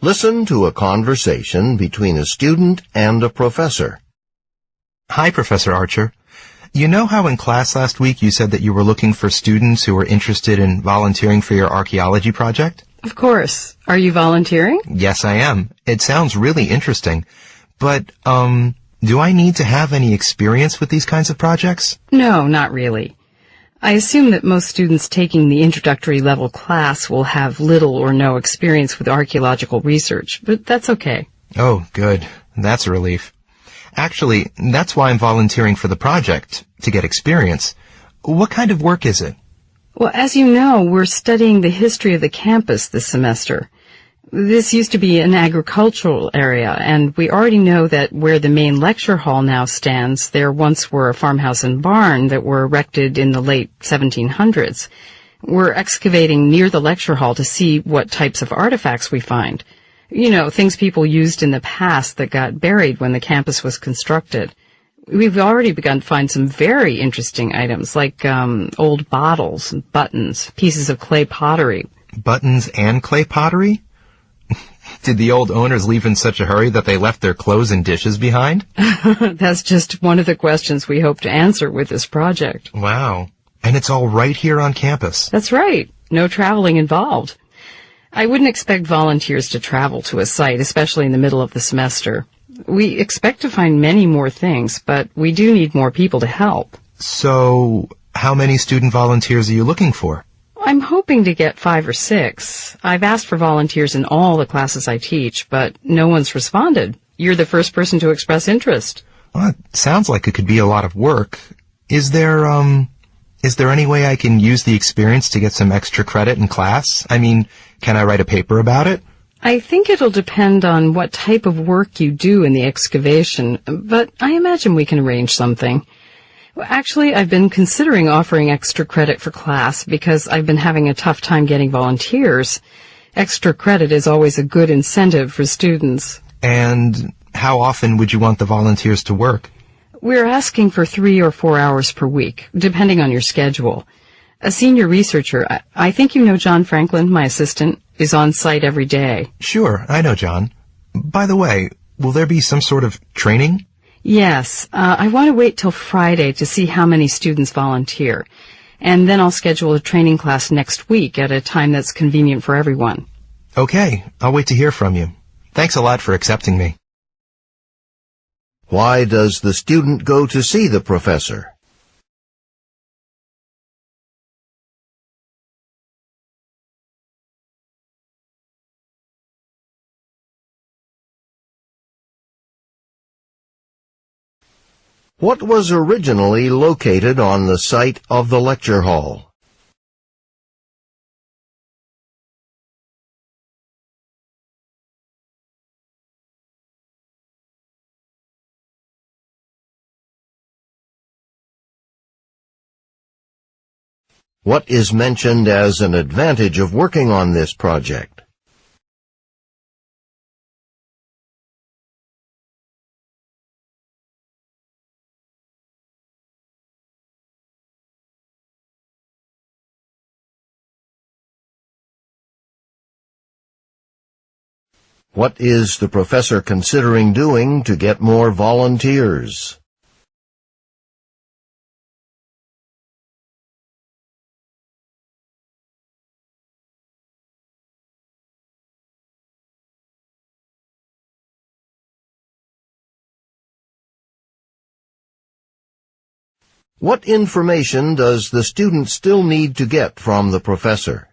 Listen to a conversation between a student and a professor. Hi, Professor Archer. You know how in class last week you said that you were looking for students who were interested in volunteering for your archaeology project? Of course. Are you volunteering? Yes, I am. It sounds really interesting. But, do I need to have any experience with these kinds of projects? No, not really. I assume that most students taking the introductory level class will have little or no experience with archaeological research, but that's okay. Oh, good. That's a relief. Actually, that's why I'm volunteering for the project, to get experience. What kind of work is it? Well, as you know, we're studying the history of the campus this semester. This used to be an agricultural area, and we already know that where the main lecture hall now stands, there once were a farmhouse and barn that were erected in the late 1700s. We're excavating near the lecture hall to see what types of artifacts we find. You know, things people used in the past that got buried when the campus was constructed. We've already begun to find some very interesting items, like old bottles, buttons, pieces of clay pottery. Buttons and clay pottery? Did the old owners leave in such a hurry that they left their clothes and dishes behind? That's just one of the questions we hope to answer with this project. Wow. And it's all right here on campus. That's right. No traveling involved. I wouldn't expect volunteers to travel to a site, especially in the middle of the semester. We expect to find many more things, but we do need more people to help. So, how many student volunteers are you looking for? I'm hoping to get 5 or 6. I've asked for volunteers in all the classes I teach, but no one's responded. You're the first person to express interest. Well, it sounds like it could be a lot of work. Is there any way I can use the experience to get some extra credit in class? I mean, can I write a paper about it? I think it'll depend on what type of work you do in the excavation, but I imagine we can arrange something. Well, actually, I've been considering offering extra credit for class because I've been having a tough time getting volunteers. Extra credit is always a good incentive for students. And how often would you want the volunteers to work? We're asking for 3 or 4 hours per week, depending on your schedule. A senior researcher, I think you know John Franklin, my assistant, is on site every day. Sure, I know John. By the way, will there be some sort of training? Yes, I want to wait till Friday to see how many students volunteer, and then I'll schedule a training class next week at a time that's convenient for everyone. Okay, I'll wait to hear from you. Thanks a lot for accepting me. Why does the student go to see the professor? What was originally located on the site of the lecture hall? What is mentioned as an advantage of working on this project? What is the professor considering doing to get more volunteers? What information does the student still need to get from the professor?